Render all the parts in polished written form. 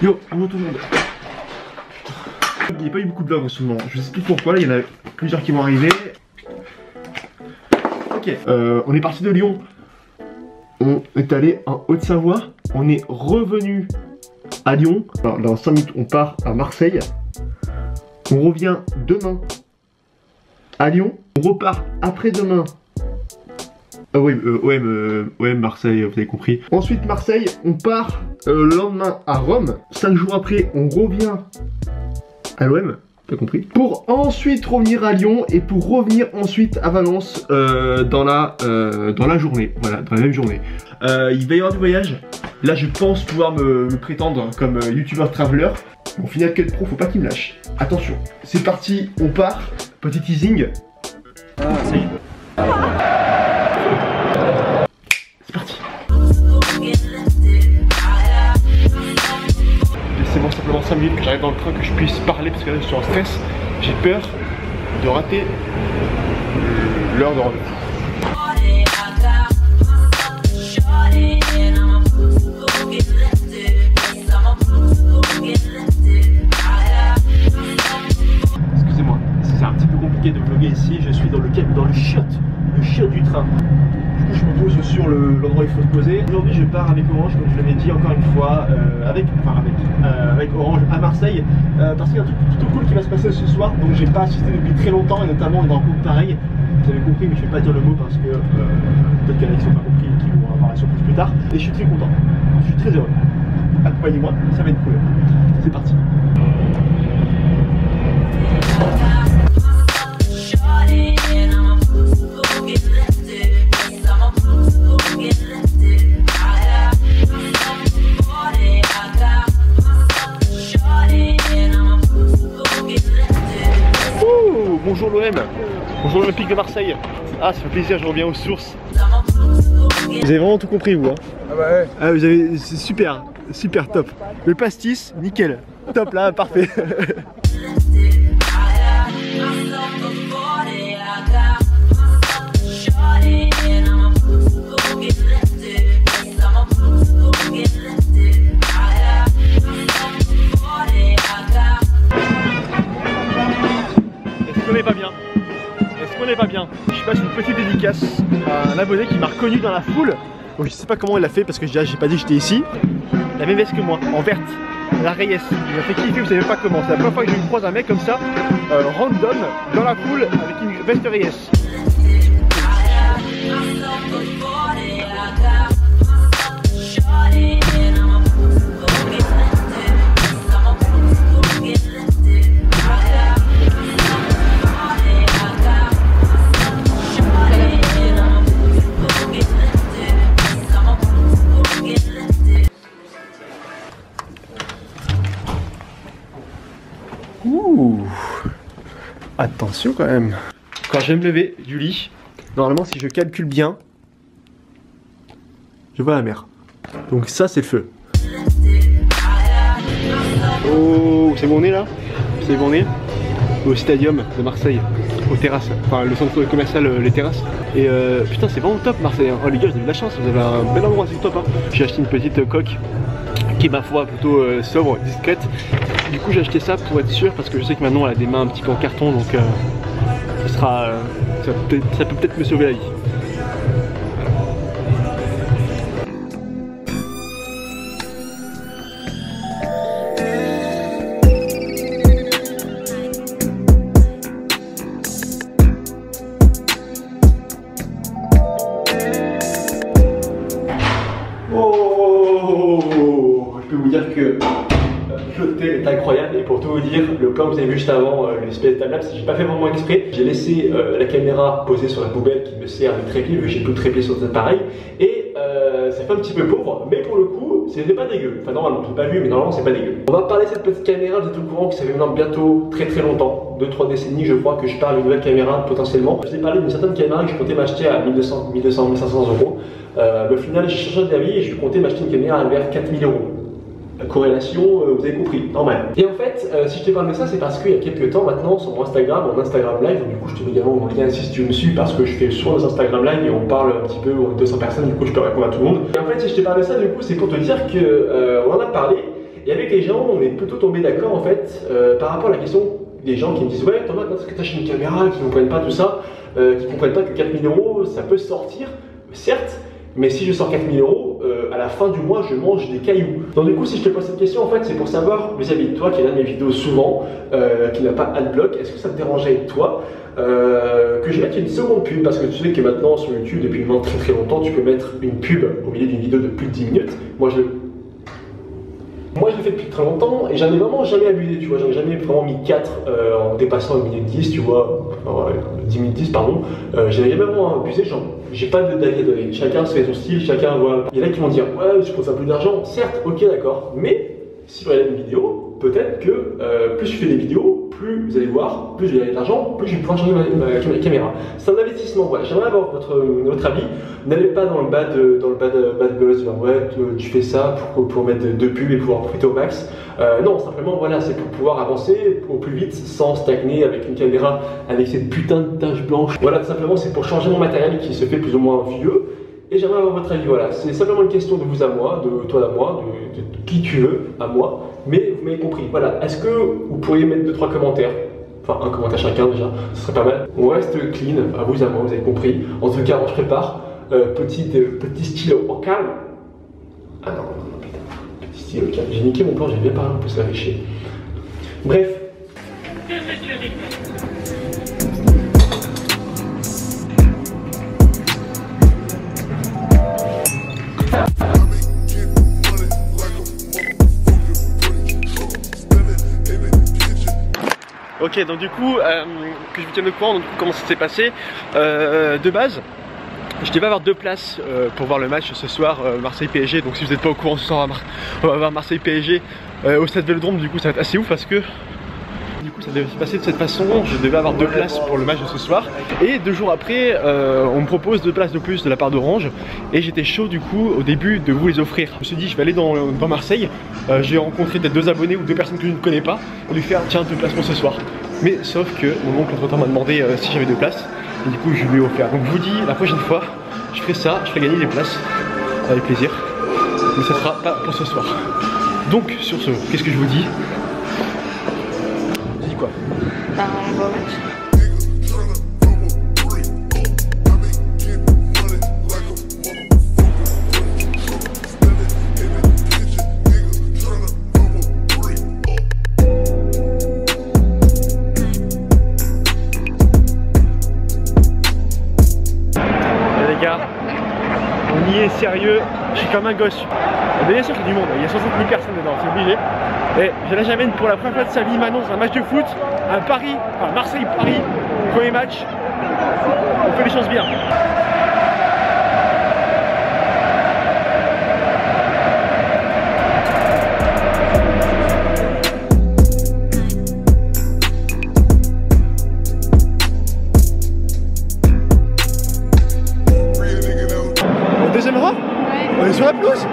Yo, bonjour tout le monde. Il n'y a pas eu beaucoup de vlogs en ce moment. Je sais plus pourquoi, là il y en a plusieurs qui vont arriver. Ok, on est parti de Lyon. On est allé en Haute-Savoie. On est revenu à Lyon. Alors, dans 5 minutes, on part à Marseille. On revient demain à Lyon. On repart après-demain. Ah oui, OM Marseille, vous avez compris. Ensuite Marseille, on part le lendemain à Rome. 5 jours après, on revient à l'OM, t'as compris. Pour ensuite revenir à Lyon et pour revenir ensuite à Valence dans la journée. Voilà, dans la même journée. Il va y avoir du voyage. Là, je pense pouvoir me prétendre comme youtubeur traveler. Bon, final quel pro, faut pas qu'il me lâche. Attention, c'est parti, on part. Petit teasing. Ah, ça y est. Laissez-moi simplement 5 minutes que j'arrive dans le train, que je puisse parler parce que là je suis en stress. J'ai peur de rater l'heure de rendez-vous. Excusez-moi, c'est un petit peu compliqué de vlogger ici. Je suis dans le chiotte du train. Du coup je me pose sur l'endroit où il faut se poser. Aujourd'hui je pars avec Orange, comme je l'avais dit encore une fois, avec Orange à Marseille, parce qu'il y a un truc plutôt cool qui va se passer ce soir, donc j'ai pas assisté depuis très longtemps, et notamment dans un groupe pareil. Vous avez compris, mais je vais pas dire le mot parce que peut-être qu'il y en a qui sont pas compris et qui vont avoir la surprise plus tard. Et je suis très content, je suis très heureux. Accompagnez-moi, ça va être cool. C'est parti. Bonjour l'OM, bonjour l'Olympique de Marseille. Ah, ça fait plaisir, je reviens aux sources. Vous avez vraiment tout compris vous, hein? Ah bah ouais. Ah, vous avez, c'est super, super top. Le pastis, nickel. Top là, parfait. Pas bien. Est-ce qu'on est pas bien? Je passe une petite dédicace à un abonné qui m'a reconnu dans la foule. Donc je sais pas comment il a fait parce que j'ai pas dit que j'étais ici. La même veste que moi, en verte, la Reyes. Il m'a fait kiffer, vous savez pas comment. C'est la première fois que je croise un mec comme ça, random, dans la foule avec une veste Reyes. Ouh, attention quand même. Quand je vais me lever du lit, normalement si je calcule bien, je vois la mer. Donc ça c'est le feu. Oh, c'est bon on est là? C'est bon on est au Stadium de Marseille, aux terrasses, enfin le centre commercial, les terrasses. Et putain c'est vraiment top Marseille, hein. Oh les gars vous avez de la chance, vous avez un bel endroit, c'est top hein. J'ai acheté une petite coque qui est ma foi plutôt sobre, discrète. Du coup j'ai acheté ça pour être sûr parce que je sais que maintenant elle a des mains un petit peu en carton, donc ça peut peut-être me sauver la vie. Oh, je peux vous dire que l'hôtel est incroyable, et pour tout vous dire, le plan que vous avez vu juste avant, l'espèce de timelapse, j'ai pas fait vraiment exprès. J'ai laissé la caméra posée sur la poubelle qui me sert de trépied, vu que j'ai tout trépied sur cet appareil, et ça fait un petit peu pauvre, mais pour le coup, c'était pas dégueu. Enfin normalement, je l'ai pas vu, mais normalement c'est pas dégueu. On va parler de cette petite caméra, vous êtes au courant que ça fait maintenant bientôt très longtemps, 2-3 décennies je crois, que je parle d'une nouvelle caméra potentiellement. Je vous ai parlé d'une certaine caméra que je comptais m'acheter à 1200, 1500 €. Au final j'ai changé d'avis et je comptais m'acheter une caméra à vers 4000 €. La corrélation, vous avez compris, normal. Et en fait, si je te parle de ça, c'est parce qu'il y a quelques temps maintenant, sur mon Instagram, en Instagram Live, du coup je te mets également mon lien ici si tu me suis, parce que je fais souvent des Instagram Live et on parle un petit peu aux 200 personnes, du coup je peux répondre à tout le monde. Et en fait, si je te parle de ça, du coup, c'est pour te dire que on en a parlé, Et avec les gens, on est plutôt tombé d'accord en fait par rapport à la question des gens qui me disent ouais Thomas, quand est-ce que tu achètes une caméra, qui ne comprennent pas tout ça, qui ne comprennent pas que 4 000 € ça peut sortir, certes, mais si je sors 4 000 € à la fin du mois, je mange des cailloux. Donc du coup, si je te pose cette question, en fait, c'est pour savoir vis-à-vis de toi qui regarde mes vidéos souvent, qui n'a pas adblock, est-ce que ça te dérangeait toi que je mette une seconde pub, parce que tu sais que maintenant sur YouTube, depuis maintenant très longtemps, tu peux mettre une pub au milieu d'une vidéo de plus de 10 minutes. Moi, je le fais depuis très longtemps et j'en ai vraiment jamais abusé, tu vois, j'en ai jamais vraiment mis 4 en dépassant une minute 10, tu vois, 10 minutes 10, pardon, j'en ai jamais vraiment abusé, genre, j'ai pas d'avis à donner, chacun se fait son style, chacun voit, il y en a qui vont dire, ouais, je pense à plus d'argent, certes, ok, d'accord, mais si vous regardez une vidéo, peut-être que plus je fais des vidéos, plus vous allez voir, plus je vais gagner de l'argent, plus je vais pouvoir changer ma caméra. C'est un investissement, voilà. J'aimerais avoir votre avis. N'allez pas dans le bad buzz, genre, ouais, tu fais ça pour mettre deux pubs et pouvoir profiter au max. Non, simplement, voilà, c'est pour pouvoir avancer au plus vite sans stagner avec une caméra avec cette putain de tache blanche. Voilà, tout simplement, c'est pour changer mon matériel qui se fait plus ou moins vieux. Et j'aimerais avoir votre avis, voilà. C'est simplement une question de vous à moi, de toi à moi, de qui tu veux à moi. Mais vous m'avez compris, voilà. Est-ce que vous pourriez mettre 2-3 commentaires? Enfin, un commentaire chacun déjà, ce serait pas mal. On reste clean, à vous à moi, vous avez compris. En tout cas, on se prépare. Petit style au calme. Ah non, putain. Petit style au calme. J'ai niqué mon plan, j'ai bien parlé, on peut se la récher. Bref. Ok, donc du coup, que je vous tienne au courant, donc, comment ça s'est passé. De base, je devais avoir 2 places pour voir le match ce soir, Marseille-PSG. Donc si vous n'êtes pas au courant, ce soir on va voir Marseille-PSG au Stade Vélodrome. Du coup, ça va être assez ouf parce que du coup ça devait se passer de cette façon. Je devais avoir 2 places pour le match de ce soir. Et 2 jours après, on me propose 2 places de plus de la part d'Orange. Et j'étais chaud du coup au début de vous les offrir. Je me suis dit, je vais aller dans Marseille. J'ai rencontré peut-être 2 abonnés ou 2 personnes que je ne connais pas et lui faire tiens 2 places pour ce soir. Mais sauf que mon oncle entre temps m'a demandé si j'avais 2 places. Et du coup je lui ai offert. Donc je vous dis, la prochaine fois, je ferai ça, je ferai gagner les places avec plaisir. Mais ça sera pas pour ce soir. Donc sur ce, qu'est-ce que je vous dis? Je dis quoi? Un bon match. On y est sérieux, je suis comme un gosse. Bien sûr qu'il y a du monde, il y a 60 000 personnes dedans, c'est obligé. Et je la j'amène pour la première fois de sa vie, m'annonce un match de foot, à Paris, enfin Marseille-Paris, premier match. On fait les choses bien. Deuxième rang? Ouais. On est sur la pelouse?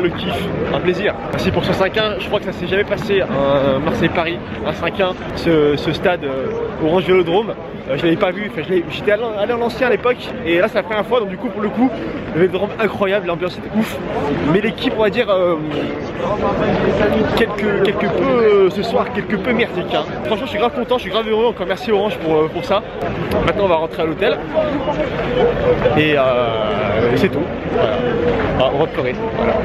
le kiff, un plaisir. Merci pour ce 5-1, je crois que ça s'est jamais passé un Marseille-Paris, un 5-1, ce stade Orange Vélodrome. Je l'avais pas vu, j'étais allé à l'ancien à l'époque et là c'est la première fois, donc du coup pour le coup le Vélodrome incroyable, l'ambiance était ouf, mais l'équipe on va dire quelque peu ce soir, quelque peu merdique hein. Franchement je suis grave content, je suis grave heureux, encore merci Orange pour ça. Maintenant on va rentrer à l'hôtel et c'est tout, voilà. On va pleurer, voilà.